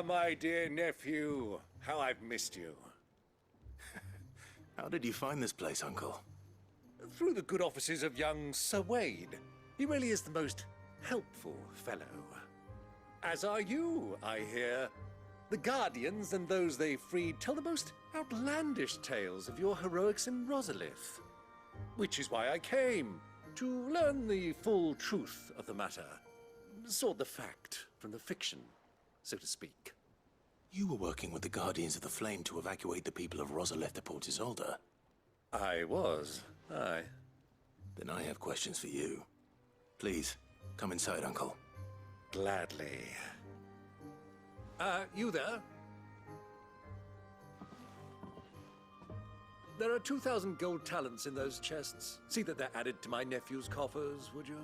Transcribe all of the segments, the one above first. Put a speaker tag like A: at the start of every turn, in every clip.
A: my dear nephew. How I've missed you.
B: How did you find this place, Uncle?
A: Through the good offices of young Sir Wade. He really is the most helpful fellow. As are you, I hear. The Guardians and those they freed tell the most outlandish tales of your heroics in Rosalith. Which is why I came, to learn the full truth of the matter. Sort the fact from the fiction, so to speak.
B: You were working with the Guardians of the Flame to evacuate the people of Rosalith to Port Isolde.
A: I was, aye.
B: Then I have questions for you. Please, come inside, Uncle.
A: Gladly. You there? There are 2,000 gold talents in those chests. See that they're added to my nephew's coffers, would you?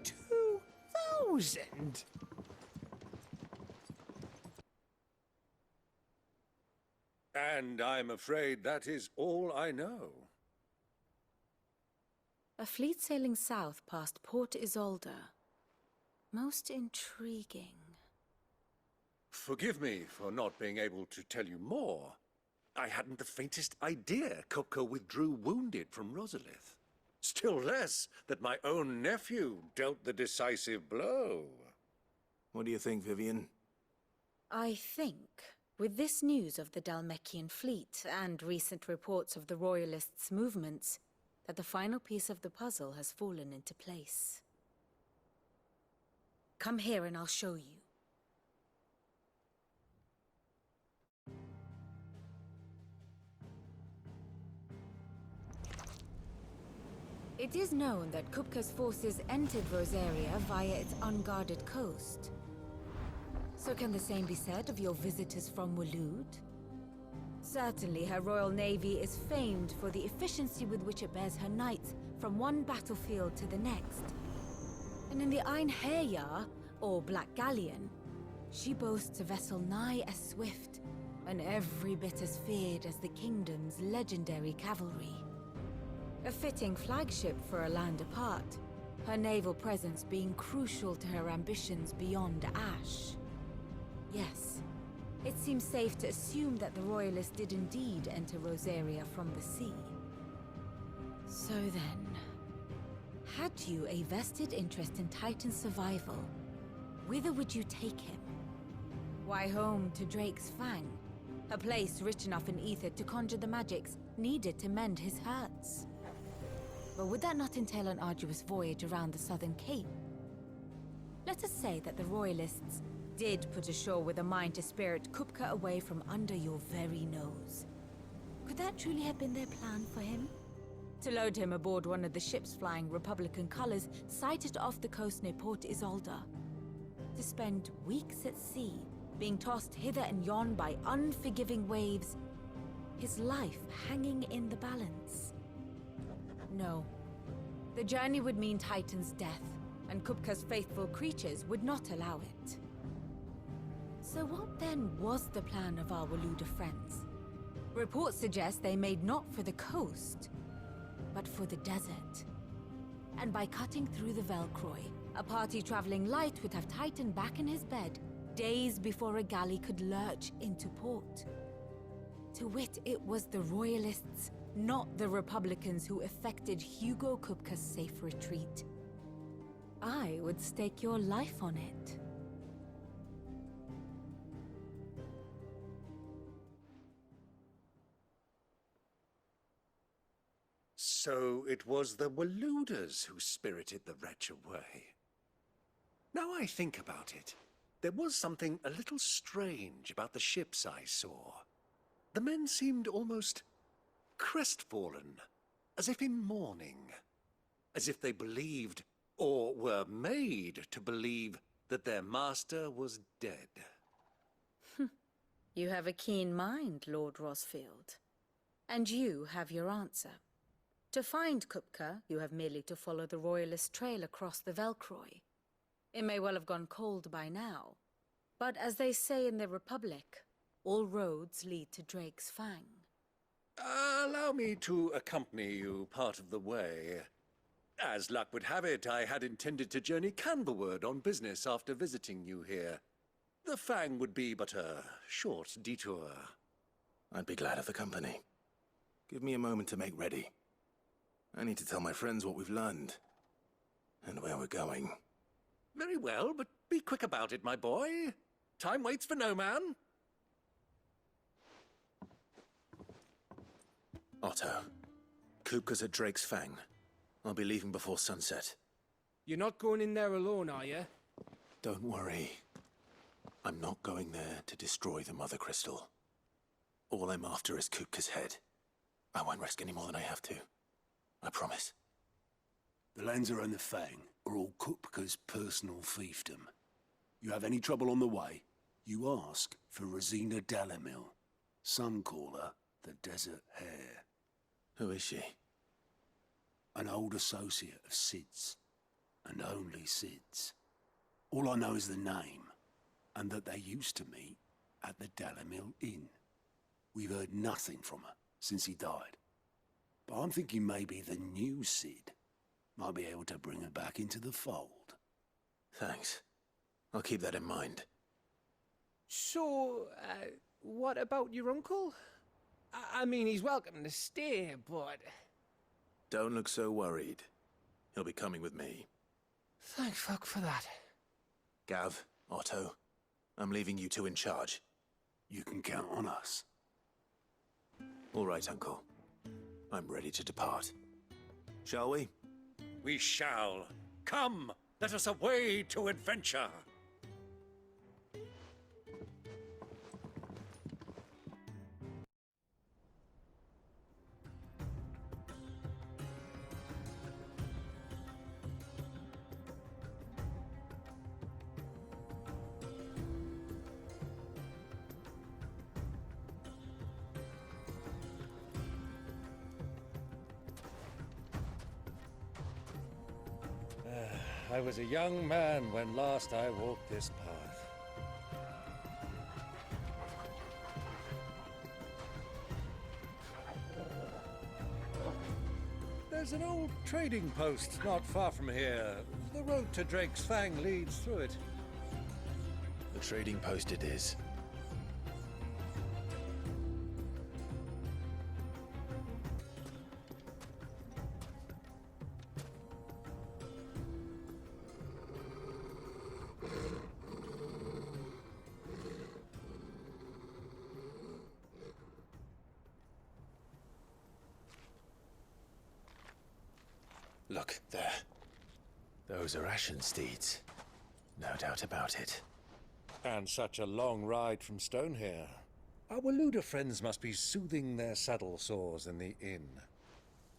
C: 2,000?
A: And I'm afraid that is all I know.
D: A fleet sailing south past Port Isolde. Most intriguing.
A: Forgive me for not being able to tell you more. I hadn't the faintest idea Kupka withdrew wounded from Rosalith. Still less that my own nephew dealt the decisive blow.
B: What do you think, Vivian?
D: I think, with this news of the Dhalmekian fleet and recent reports of the Royalists' movements, that the final piece of the puzzle has fallen into place. Come here and I'll show you. It is known that Kupka's forces entered Rosaria via its unguarded coast. So can the same be said of your visitors from Waloed? Certainly her Royal Navy is famed for the efficiency with which it bears her knights from one battlefield to the next. And in the Einherjar, or Black Galleon, she boasts a vessel nigh as swift and every bit as feared as the kingdom's legendary cavalry. A fitting flagship for a land apart, her naval presence being crucial to her ambitions beyond Ash. Yes, it seems safe to assume that the Royalists did indeed enter Rosaria from the sea. So then, had you a vested interest in Titan's survival, whither would you take him? Why, home to Drake's Fang, a place rich enough in ether to conjure the magics needed to mend his hurts. But would that not entail an arduous voyage around the southern cape? Let us say that the Royalists did put ashore with a mind to spirit Kupka away from under your very nose. Could that truly have been their plan for him? To load him aboard one of the ships flying Republican colors sighted off the coast near Port Isolde. To spend weeks at sea, being tossed hither and yon by unforgiving waves, his life hanging in the balance. No. The journey would mean Titan's death, and Kupka's faithful creatures would not allow it. So what then was the plan of our Waloed friends? Reports suggest they made not for the coast, but for the desert. And by cutting through the Velcroy, a party traveling light would have Titan back in his bed days before a galley could lurch into port. To wit, it was the Royalists, not the Republicans, who effected Hugo Kupka's safe retreat. I would stake your life on it.
A: So it was the Waloeders who spirited the wretch away. Now I think about it, there was something a little strange about the ships I saw. The men seemed almost crestfallen, as if in mourning, as if they believed, or were made to believe, that their master was dead.
D: You have a keen mind, Lord Rosfield. And you have your answer. To find Kupka, you have merely to follow the Royalist trail across the Velcroy. It may well have gone cold by now, but as they say in the Republic, all roads lead to Drake's Fang.
A: Allow me to accompany you part of the way. As luck would have it, I had intended to journey Canberward on business after visiting you here. The Fang would be but a short detour.
B: I'd be glad of the company. Give me a moment to make ready. I need to tell my friends what we've learned. And where we're going.
A: Very well, but be quick about it, my boy. Time waits for no man.
B: Otto. Kupka's at Drake's Fang. I'll be leaving before sunset.
C: You're not going in there alone, are you?
B: Don't worry. I'm not going there to destroy the Mother Crystal. All I'm after is Kupka's head. I won't risk any more than I have to. I promise.
E: The Lancer and the Fang are all Kupka's personal fiefdom. You have any trouble on the way, you ask for Rosina Dalamil. Some call her the Desert Hare.
B: Who is she?
E: An old associate of Sid's, and only Sid's. All I know is the name, and that they used to meet at the Dalamil Inn. We've heard nothing from her since he died. But I'm thinking maybe the new Sid might be able to bring her back into the fold.
B: Thanks. I'll keep that in mind.
C: So, what about your uncle? I mean, he's welcome to stay, but...
B: Don't look so worried. He'll be coming with me.
C: Thank fuck for that.
B: Gav, Otto, I'm leaving you two in charge.
E: You can count on us.
B: All right, Uncle. I'm ready to depart. Shall we?
A: We shall. Come, let us away to adventure. I was a young man when last I walked this path. There's an old trading post not far from here. The road to Drake's Fang leads through it.
B: The trading post it is. Look, there. Those are Ashen steeds. No doubt about it.
A: And such a long ride from Stone here. Our Waluda friends must be soothing their saddle sores in the inn.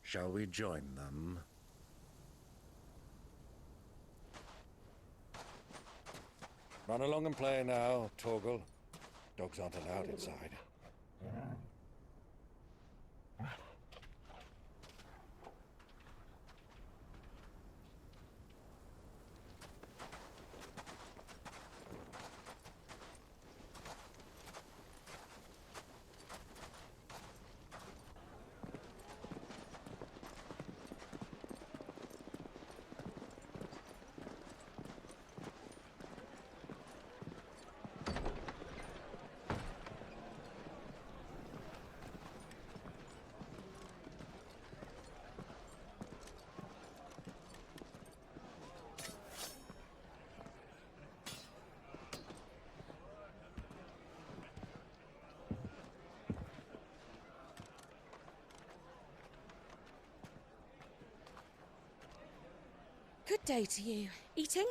A: Shall we join them? Run along and play now, Torgal. Dogs aren't allowed inside.
F: Good day to you. Eating?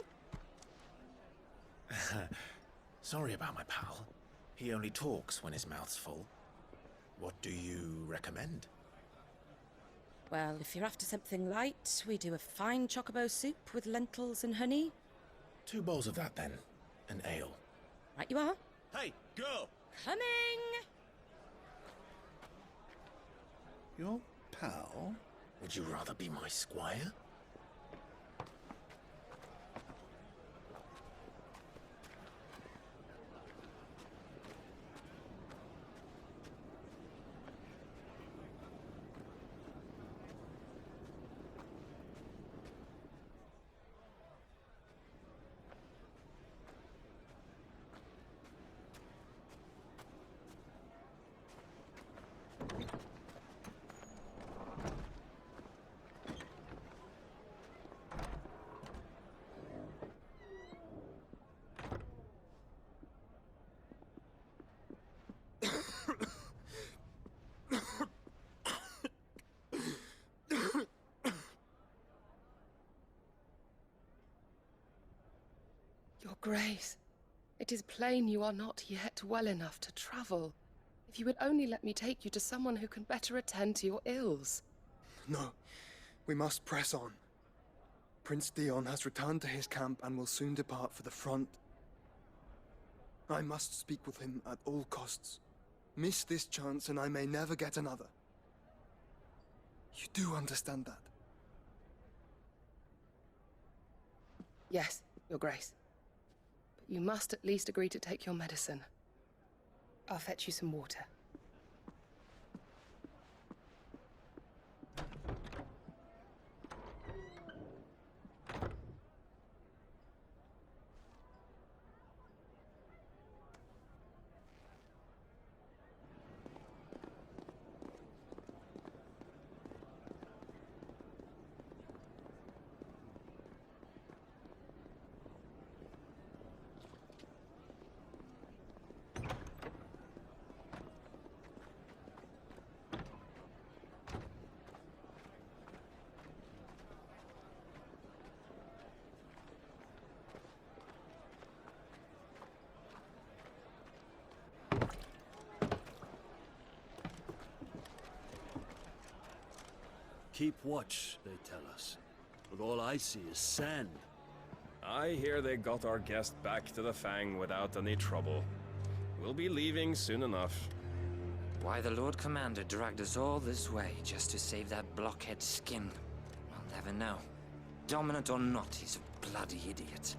B: Sorry about my pal. He only talks when his mouth's full. What do you recommend?
F: Well, if you're after something light, we do a fine chocobo soup with lentils and honey.
B: 2 bowls of that then. An ale.
F: Right you are.
B: Hey, girl!
F: Coming!
B: Your pal? Would you rather be my squire?
G: Your Grace, it is plain you are not yet well enough to travel. If you would only let me take you to someone who can better attend to your ills.
H: No, we must press on. Prince Dion has returned to his camp and will soon depart for the front. I must speak with him at all costs. Miss this chance and I may never get another. You do understand that?
G: Yes, Your Grace. But you must at least agree to take your medicine. I'll fetch you some water.
E: Keep watch, they tell us. But all I see is sand.
I: I hear they got our guest back to the Fang without any trouble. We'll be leaving soon enough.
J: Why the Lord Commander dragged us all this way just to save that blockhead skin, I'll never know. Dominant or not, he's a bloody idiot.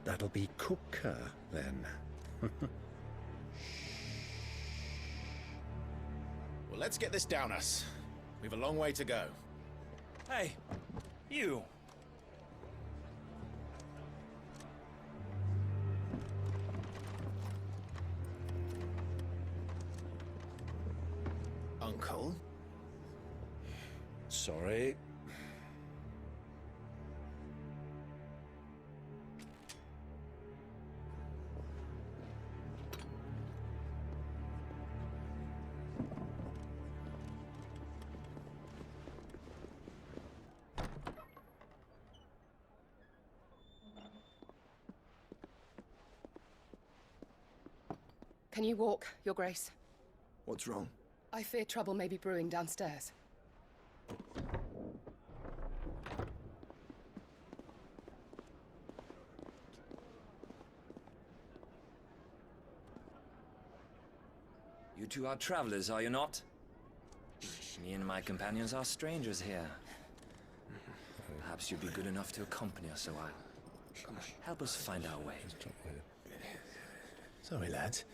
A: That'll be Cooker, then.
K: Well, let's get this down us. We've a long way to go.
L: Hey, you!
K: Uncle?
A: Sorry.
G: Can you walk, Your Grace?
H: What's wrong?
G: I fear trouble may be brewing downstairs.
J: You two are travelers, are you not? Me and my companions are strangers here. Perhaps you'd be good enough to accompany us a while. Help us find our way.
B: Sorry, lads.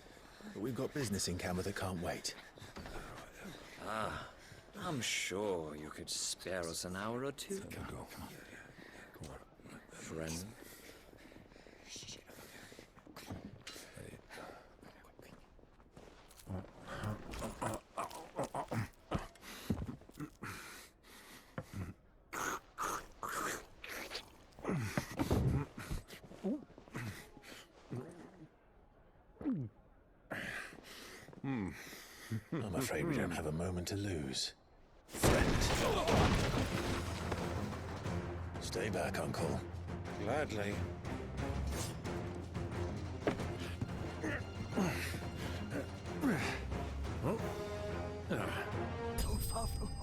B: But we've got business in camera that can't wait.
J: Ah, I'm sure you could spare us an hour or two. Friend.
B: I'm afraid we don't have a moment to lose. Friend. Stay back, Uncle.
A: Gladly.
E: So far from home.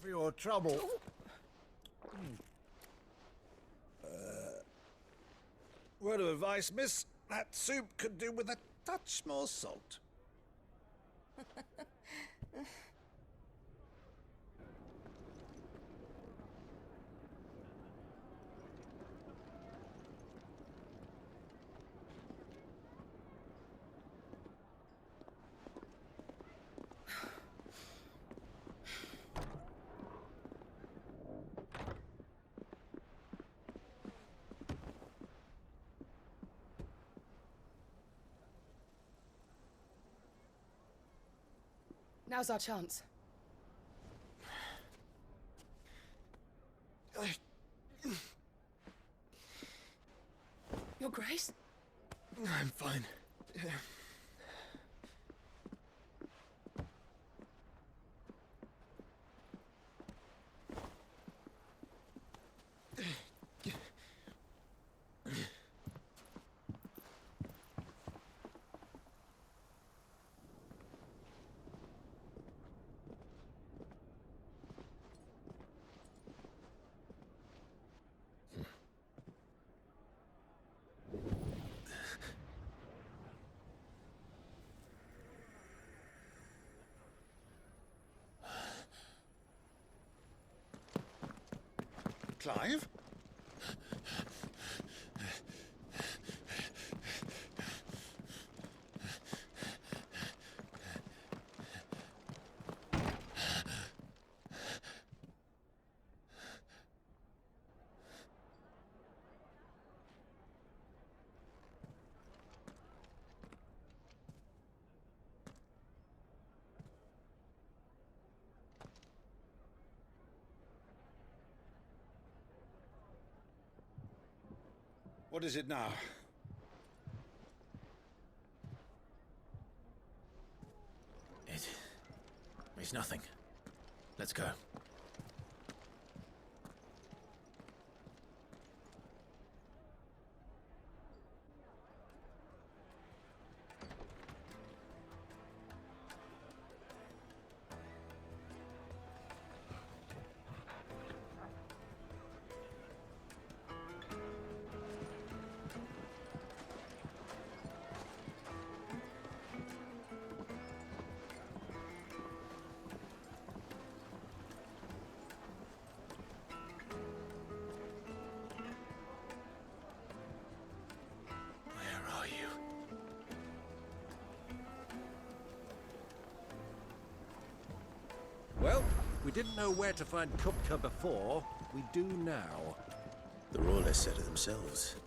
E: For your trouble. Word of advice, miss. That soup could do with a touch more salt.
G: Now's our chance. Your Grace?
H: I'm fine.
A: Clive?
E: What is it now?
B: It's nothing. Let's go.
A: Well, we didn't know where to find Kupka before. We do now.
B: The royalists said it themselves.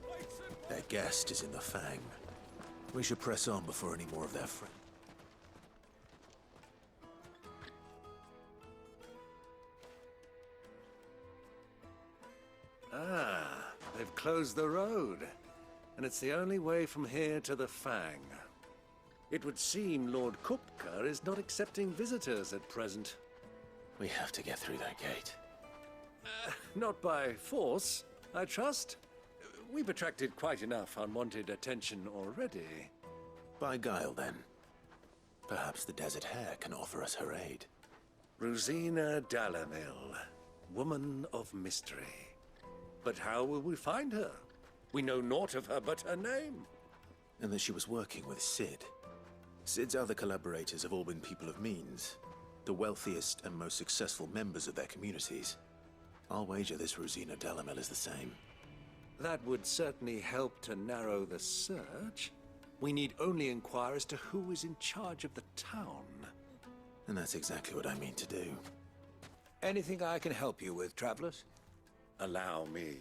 B: Their guest is in the Fang. We should press on before any more of their friends.
A: Ah, they've closed the road. And it's the only way from here to the Fang. It would seem Lord Kupka is not accepting visitors at present.
B: We have to get through that gate.
A: Not by force, I trust. We've attracted quite enough unwanted attention already.
B: By guile, then. Perhaps the Desert Hare can offer us her aid.
A: Rosina Dalamil, woman of mystery. But how will we find her? We know naught of her but her name.
B: And that she was working with Sid. Sid's other collaborators have all been people of means, the wealthiest and most successful members of their communities. I'll wager this Rosina Dalamil is the same.
A: That would certainly help to narrow the search. We need only inquire as to who is in charge of the town.
B: And that's exactly what I mean to do.
A: Anything I can help you with, travelers? Allow me.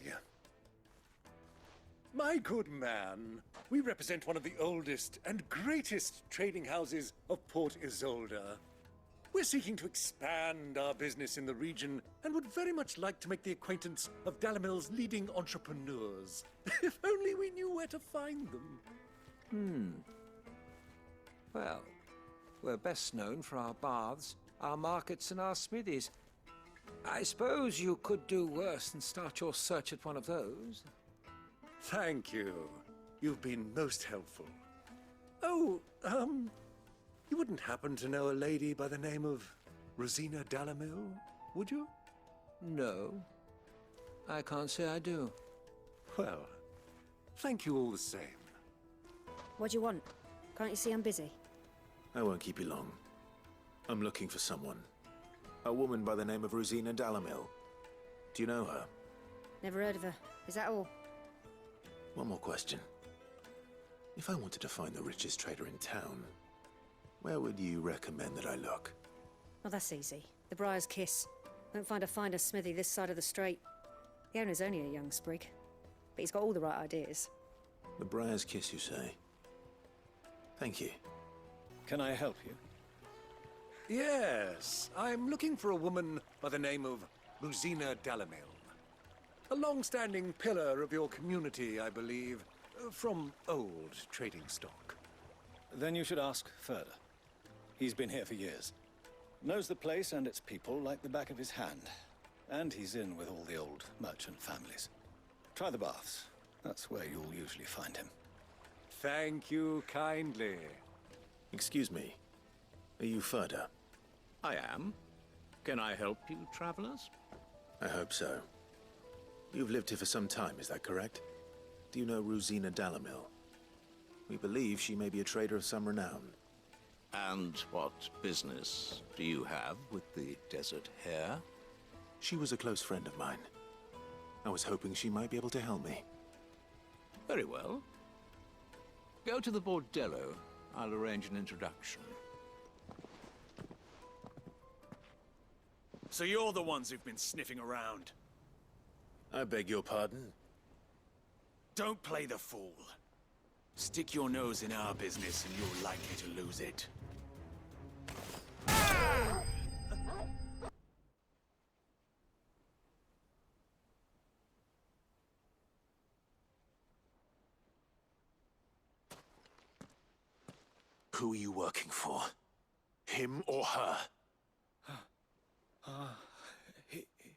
A: My good man, we represent one of the oldest and greatest trading houses of Port Isolde. We're seeking to expand our business in the region and would very much like to make the acquaintance of Dalamil's leading entrepreneurs. If only we knew where to find them.
M: Well, we're best known for our baths, our markets, and our smithies. I suppose you could do worse than start your search at one of those.
A: Thank you. You've been most helpful. Oh, you wouldn't happen to know a lady by the name of Rosina Dalamil, would you?
M: No. I can't say I do.
A: Well, thank you all the same.
N: What do you want? Can't you see I'm busy?
B: I won't keep you long. I'm looking for someone. A woman by the name of Rosina Dalamil. Do you know her?
N: Never heard of her. Is that all?
B: One more question. If I wanted to find the richest trader in town, where would you recommend that I look?
N: Oh, that's easy. The Briar's Kiss. Won't find a finer smithy this side of the strait. The owner's only a young sprig, but he's got all the right ideas.
B: The Briar's Kiss, you say? Thank you.
E: Can I help you?
A: Yes, I'm looking for a woman by the name of Rosina Dalamil. A long-standing pillar of your community, I believe, from old trading stock.
O: Then you should ask Ferda. He's been here for years. Knows the place and its people like the back of his hand. And he's in with all the old merchant families. Try the baths. That's where you'll usually find him.
A: Thank you kindly.
B: Excuse me. Are you Ferda?
P: I am. Can I help you, travelers?
B: I hope so. You've lived here for some time, is that correct? Do you know Rosina Dalamil? We believe she may be a trader of some renown.
P: And what business do you have with the desert hare?
B: She was a close friend of mine. I was hoping she might be able to help me.
P: Very well. Go to the bordello. I'll arrange an introduction.
L: So you're the ones who've been sniffing around.
B: I beg your pardon?
L: Don't play the fool. Stick your nose in our business and you're likely to lose it.
B: Who are you working for? Him or her?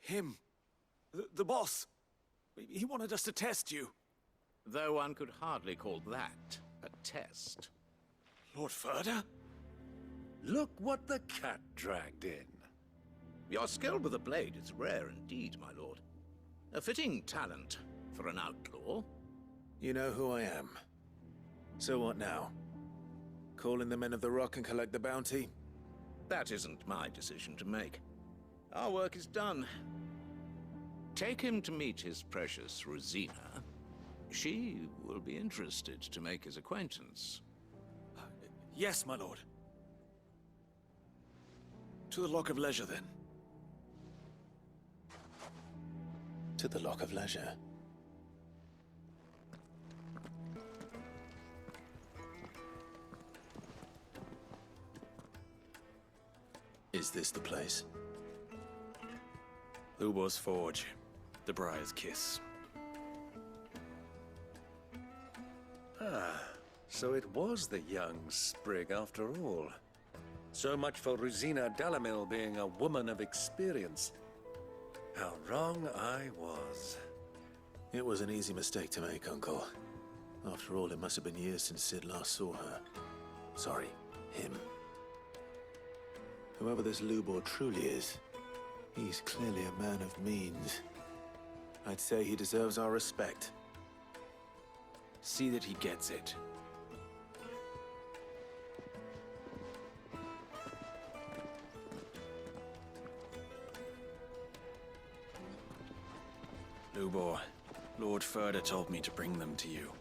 L: Him. The boss. He wanted us to test you.
P: Though one could hardly call that a test.
L: Lord Ferda?
A: Look what the cat dragged in.
P: Your skill with a blade is rare indeed, my lord. A fitting talent for an outlaw.
B: You know who I am. So what now? Call in the Men of the Rock and collect the bounty?
P: That isn't my decision to make. Our work is done. Take him to meet his precious Rosina. She will be interested to make his acquaintance.
L: Yes, my lord. To the Lock of Leisure, then.
B: To the Lock of Leisure. Is this the place?
L: Lubor's Forge. The Briar's Kiss.
A: Ah, so it was the young sprig after all. So much for Rosina Dalamil being a woman of experience. How wrong I was.
B: It was an easy mistake to make, Uncle. After all, it must have been years since Sid last saw her. Sorry, him. Whoever this Lubor truly is, he's clearly a man of means. I'd say he deserves our respect.
L: See that he gets it. Lubor, Lord Ferda told me to bring them to you.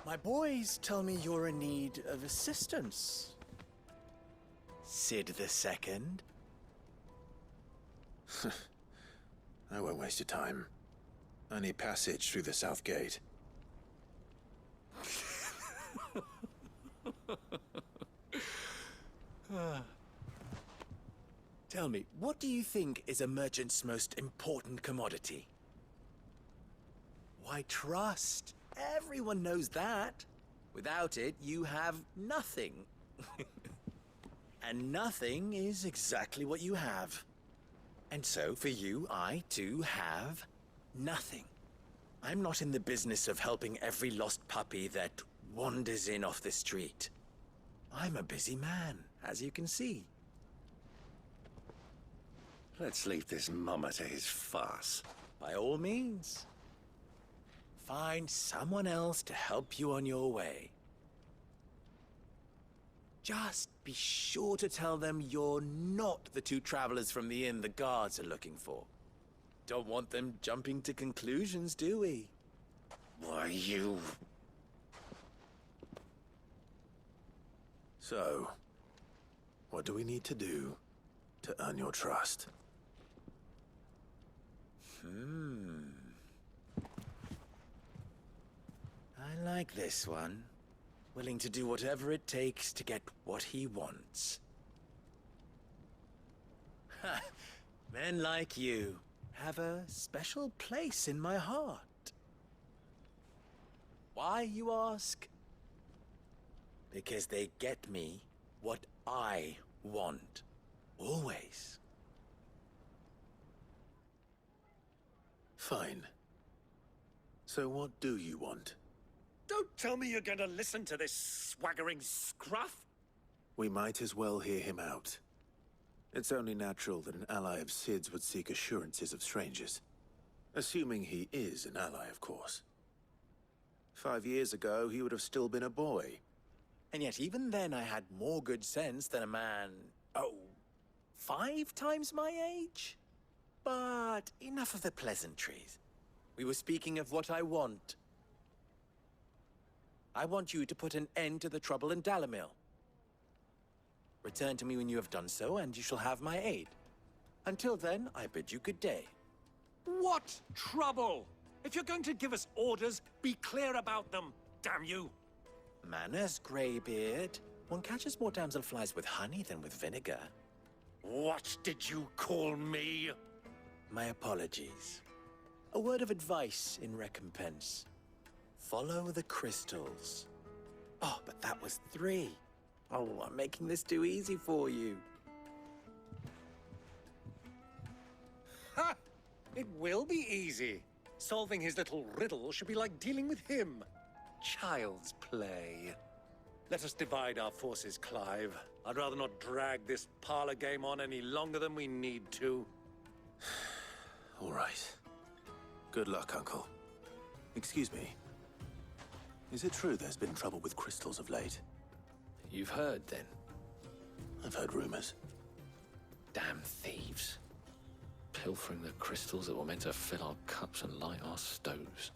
Q: My boys tell me you're in need of assistance. Sid the Second?
B: I won't waste your time. I need passage through the south gate.
Q: Tell me, what do you think is a merchant's most important commodity? Why, trust. Everyone knows that. Without it, you have nothing. And nothing is exactly what you have. And so, for you, I, too, have nothing. I'm not in the business of helping every lost puppy that wanders in off the street. I'm a busy man, as you can see.
A: Let's leave this mummer to his farce.
Q: By all means. Find someone else to help you on your way. Just be sure to tell them you're not the two travelers from the inn the guards are looking for. Don't want them jumping to conclusions, do we?
A: Why, you...
B: So, what do we need to do to earn your trust?
Q: I like this one. Willing to do whatever it takes to get what he wants. Men like you have a special place in my heart. Why, you ask? Because they get me what I want. Always.
B: Fine. So what do you want?
A: Don't tell me you're going to listen to this swaggering scruff!
B: We might as well hear him out. It's only natural that an ally of Sid's would seek assurances of strangers. Assuming he is an ally, of course. 5 years ago, he would have still been a boy.
Q: And yet even then I had more good sense than a man, 5 times my age? But enough of the pleasantries. We were speaking of what I want. I want you to put an end to the trouble in Dalamil. Return to me when you have done so, and you shall have my aid. Until then, I bid you good day.
A: What trouble? If you're going to give us orders, be clear about them, damn you!
Q: Manners, Greybeard. One catches more damselflies with honey than with vinegar.
A: What did you call me?
Q: My apologies. A word of advice in recompense. Follow the crystals. Oh, but that was 3. Oh, I'm making this too easy for you.
A: Ha! It will be easy. Solving his little riddle should be like dealing with him. Child's play. Let us divide our forces, Clive. I'd rather not drag this parlor game on any longer than we need to.
B: All right. Good luck, Uncle. Excuse me. Is it true there's been trouble with crystals of late?
R: You've heard, then?
B: I've heard rumors.
R: Damn thieves. Pilfering the crystals that were meant to fill our cups and light our stoves.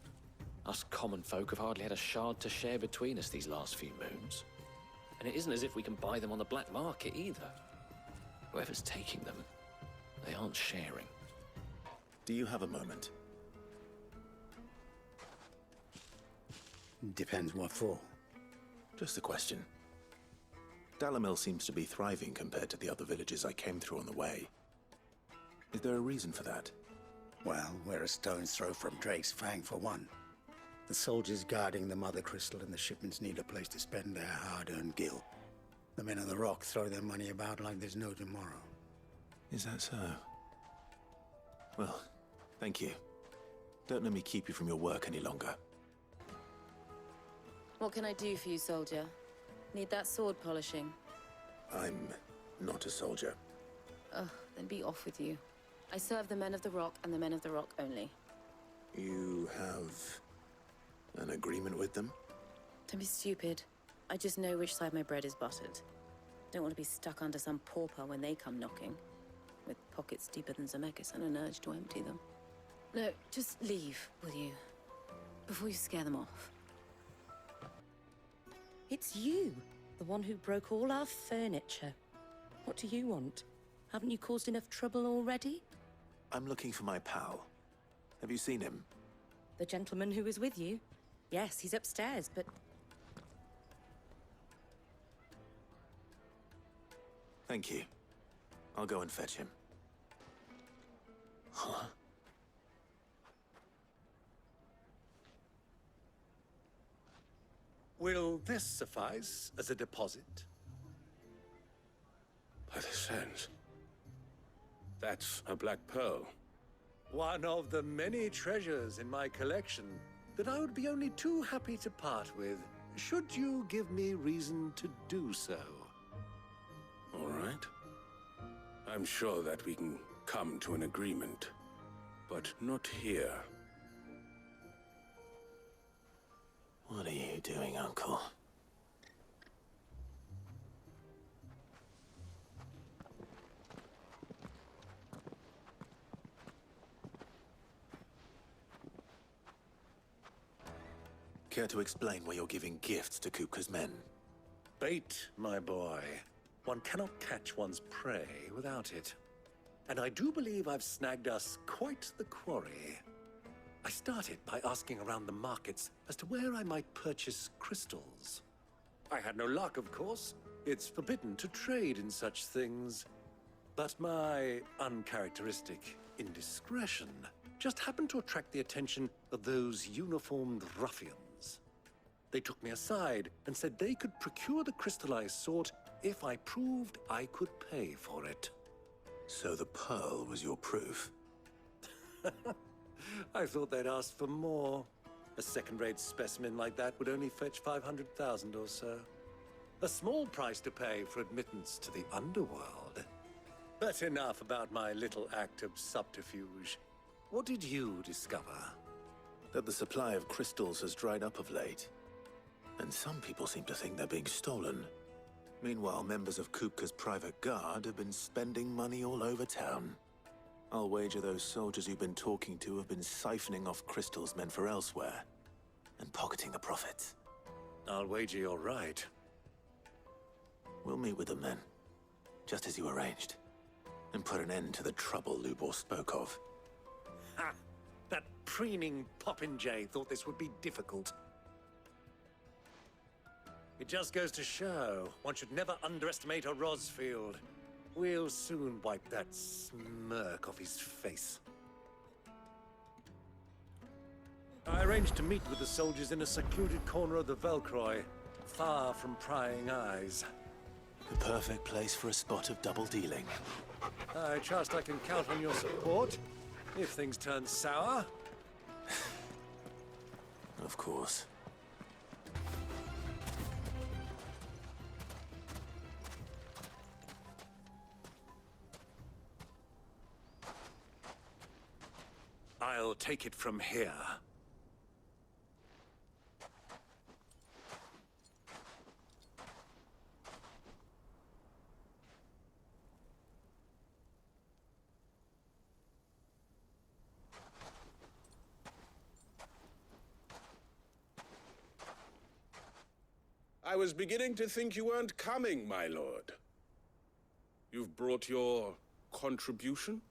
R: Us common folk have hardly had a shard to share between us these last few moons. And it isn't as if we can buy them on the black market either. Whoever's taking them, they aren't sharing.
B: Do you have a moment?
E: Depends what for.
B: Just a question. Dalamil seems to be thriving compared to the other villages I came through on the way. Is there a reason for that?
E: Well, we're a stone's throw from Drake's Fang, for one. The soldiers guarding the Mother Crystal and the shipments need a place to spend their hard-earned gil. The men of the Rock throw their money about like there's no tomorrow.
B: Is that so? Well, thank you. Don't let me keep you from your work any longer.
F: What can I do for you, soldier? Need that sword polishing?
B: I'm not a soldier.
F: Ugh, then be off with you. I serve the men of the Rock and the men of the Rock only.
B: You have an agreement with them?
F: Don't be stupid. I just know which side my bread is buttered. Don't want to be stuck under some pauper when they come knocking. With pockets deeper than Zemeckis and an urge to empty them. No, just leave, will you? Before you scare them off. It's you, the one who broke all our furniture. What do you want? Haven't you caused enough trouble already?
B: I'm looking for my pal. Have you seen him?
F: The gentleman who was with you? Yes, he's upstairs, but...
B: Thank you. I'll go and fetch him. Huh?
A: Will this suffice as a deposit?
S: By the sands. That's a black pearl.
A: One of the many treasures in my collection that I would be only too happy to part with, should you give me reason to do so.
S: All right. I'm sure that we can come to an agreement, but not here.
B: What are you doing, Uncle? Care to explain why you're giving gifts to Kupka's men?
A: Bait, my boy. One cannot catch one's prey without it. And I do believe I've snagged us quite the quarry. I started by asking around the markets as to where I might purchase crystals. I had no luck, of course. It's forbidden to trade in such things. But my uncharacteristic indiscretion just happened to attract the attention of those uniformed ruffians. They took me aside and said they could procure the crystallized sort if I proved I could pay for it.
B: So the pearl was your proof?
A: I thought they'd ask for more. A second-rate specimen like that would only fetch 500,000 or so. A small price to pay for admittance to the underworld. But enough about my little act of subterfuge. What did you discover?
B: That the supply of crystals has dried up of late. And some people seem to think they're being stolen. Meanwhile, members of Kupka's private guard have been spending money all over town. I'll wager those soldiers you've been talking to have been siphoning off crystals meant for elsewhere, and pocketing the profits.
A: I'll wager you're right.
B: We'll meet with them then, just as you arranged, and put an end to the trouble Lubor spoke of.
A: Ha! That preening popinjay thought this would be difficult. It just goes to show one should never underestimate a Rosfield. We'll soon wipe that smirk off his face. I arranged to meet with the soldiers in a secluded corner of the Velcroy, far from prying eyes.
B: The perfect place for a spot of double dealing.
A: I trust I can count on your support, if things turn sour.
B: Of course.
A: I'll take it from here.
S: I was beginning to think you weren't coming, my lord. You've brought your contribution?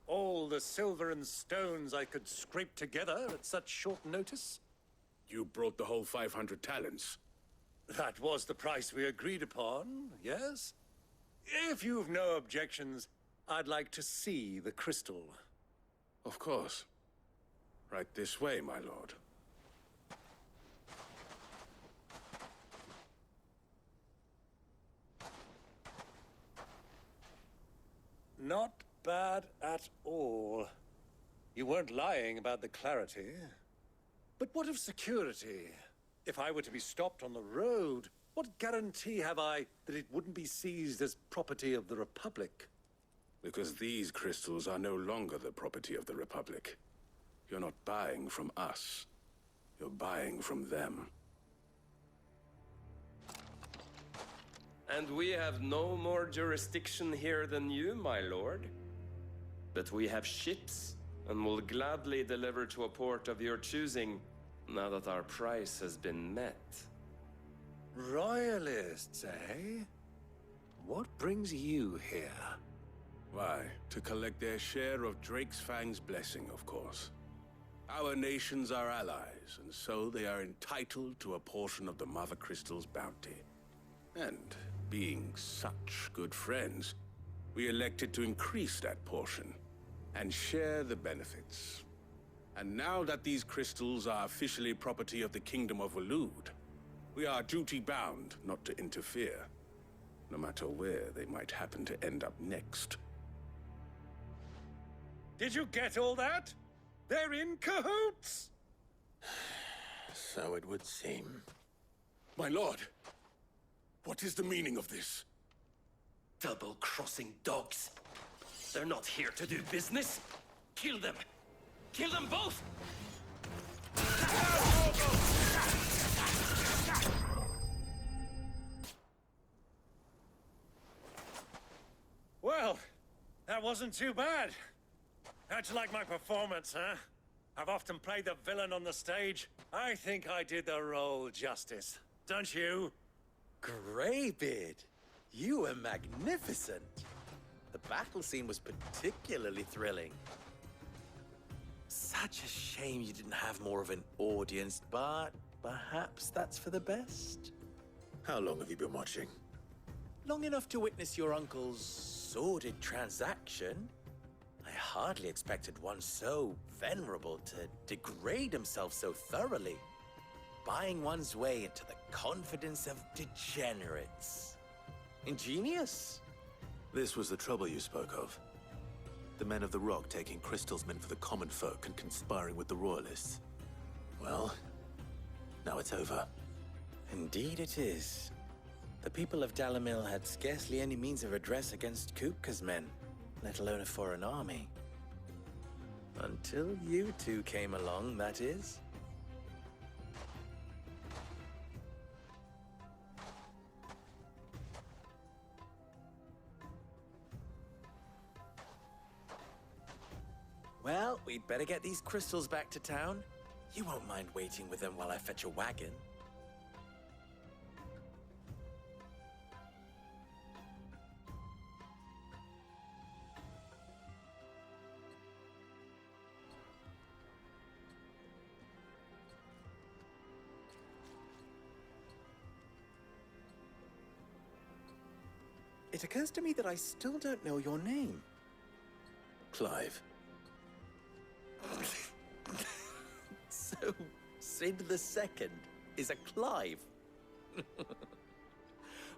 A: All the silver and stones I could scrape together at such short notice?
S: You brought the whole 500 talents.
A: That was the price we agreed upon, yes? If you've no objections, I'd like to see the crystal.
S: Of course. Right this way, my lord.
A: Not bad at all. You weren't lying about the clarity. But what of security? If I were to be stopped on the road, what guarantee have I that it wouldn't be seized as property of the Republic?
S: Because these crystals are no longer the property of the Republic. You're not buying from us. You're buying from them.
I: And we have no more jurisdiction here than you, my lord. But we have ships, and will gladly deliver to a port of your choosing, now that our price has been met.
A: Royalists, eh? What brings you here?
S: Why, to collect their share of Drake's Fang's blessing, of course. Our nations are allies, and so they are entitled to a portion of the Mother Crystal's bounty. And being such good friends, we elected to increase that portion and share the benefits. And now that these crystals are officially property of the Kingdom of Waloed, we are duty-bound not to interfere, no matter where they might happen to end up next.
A: Did you get all that? They're in cahoots!
B: So it would seem.
S: My lord, what is the meaning of this?
T: Double-crossing dogs. They're not here to do business. Kill them. Kill them both!
A: Well, that wasn't too bad. How'd you like my performance, huh? I've often played the villain on the stage. I think I did the role justice. Don't you?
Q: Greybeard, you were magnificent. The battle scene was particularly thrilling. Such a shame you didn't have more of an audience, but perhaps that's for the best.
B: How long have you been watching?
Q: Long enough to witness your uncle's sordid transaction. I hardly expected one so venerable to degrade himself so thoroughly. Buying one's way into the confidence of degenerates. Ingenious.
B: This was the trouble you spoke of. The men of the Rock taking Crystal's men for the common folk and conspiring with the Royalists. Well, now it's over.
Q: Indeed it is. The people of Dalamil had scarcely any means of redress against Kupka's men, let alone a foreign army. Until you two came along, that is. Well, we'd better get these crystals back to town. You won't mind waiting with them while I fetch a wagon. It occurs to me that I still don't know your name.
B: Clive.
Q: So, Sid the Second is a Clive.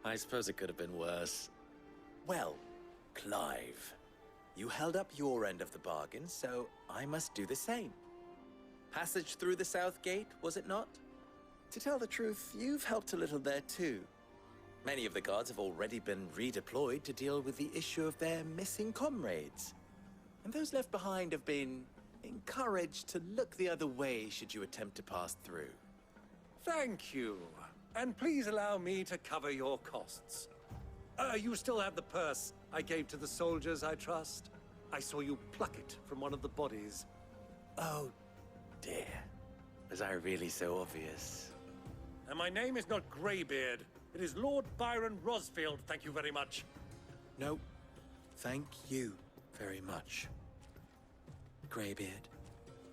Q: I suppose it could have been worse. Well, Clive, you held up your end of the bargain, so I must do the same. Passage through the South Gate, was it not? To tell the truth, you've helped a little there too. Many of the guards have already been redeployed to deal with the issue of their missing comrades. And those left behind have been encouraged to look the other way should you attempt to pass through.
A: Thank you. And please allow me to cover your costs. You still have the purse I gave to the soldiers, I trust? I saw you pluck it from one of the bodies.
Q: Oh, dear. Was I really so obvious?
A: And my name is not Greybeard. It is Lord Byron Rosfield, thank you very much.
Q: No, thank you very much, Greybeard.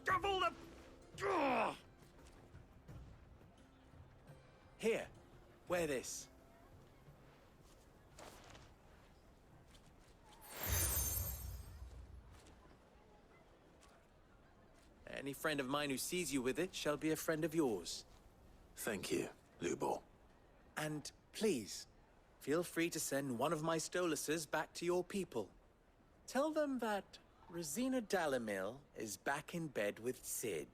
A: Double the... Ugh!
Q: Here, wear this. Any friend of mine who sees you with it shall be a friend of yours.
B: Thank you, Lubor.
Q: And please, feel free to send one of my Stoluses back to your people. Tell them that Rosina Dalamil is back in bed with Sid.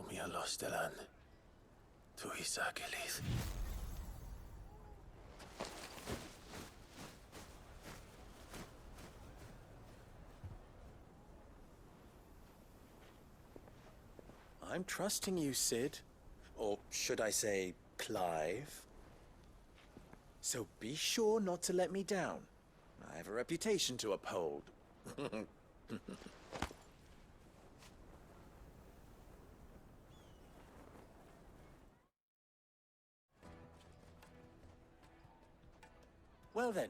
B: Omia Lostelan. Tuisa Kelis.
Q: I'm trusting you, Sid. Or should I say, Clive? So be sure not to let me down. I have a reputation to uphold. Well then,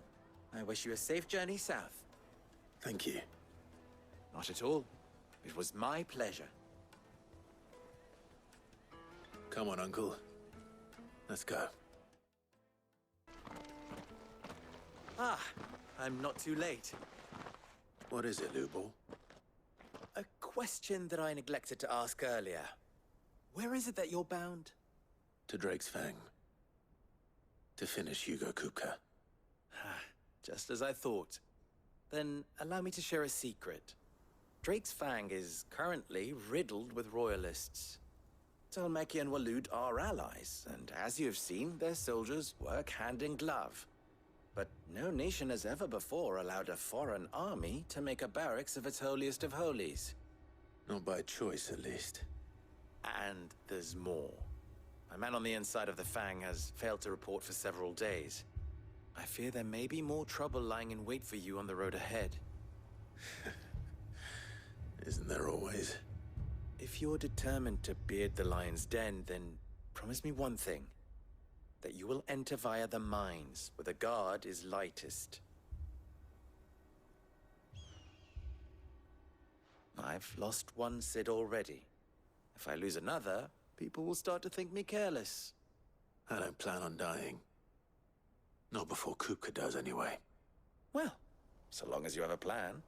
Q: I wish you a safe journey south.
B: Thank you.
Q: Not at all. It was my pleasure.
B: Come on, Uncle. Let's go.
Q: Ah, I'm not too late.
B: What is it, Lubor?
Q: A question that I neglected to ask earlier. Where is it that you're bound?
B: To Drake's Fang. To finish Hugo Kupka.
Q: Just as I thought. Then allow me to share a secret. Drake's Fang is currently riddled with royalists. Talmeki and Waloed are allies, and as you have seen, their soldiers work hand in glove. But no nation has ever before allowed a foreign army to make a barracks of its holiest of holies.
B: Not by choice, at least.
Q: And there's more. A man on the inside of the Fang has failed to report for several days. I fear there may be more trouble lying in wait for you on the road ahead.
B: Isn't there always?
Q: If you're determined to beard the lion's den, then promise me one thing. That you will enter via the mines, where the guard is lightest. I've lost one Cid already. If I lose another, people will start to think me careless.
B: I don't plan on dying. Not before Kupka does, anyway.
Q: Well, so long as you have a plan.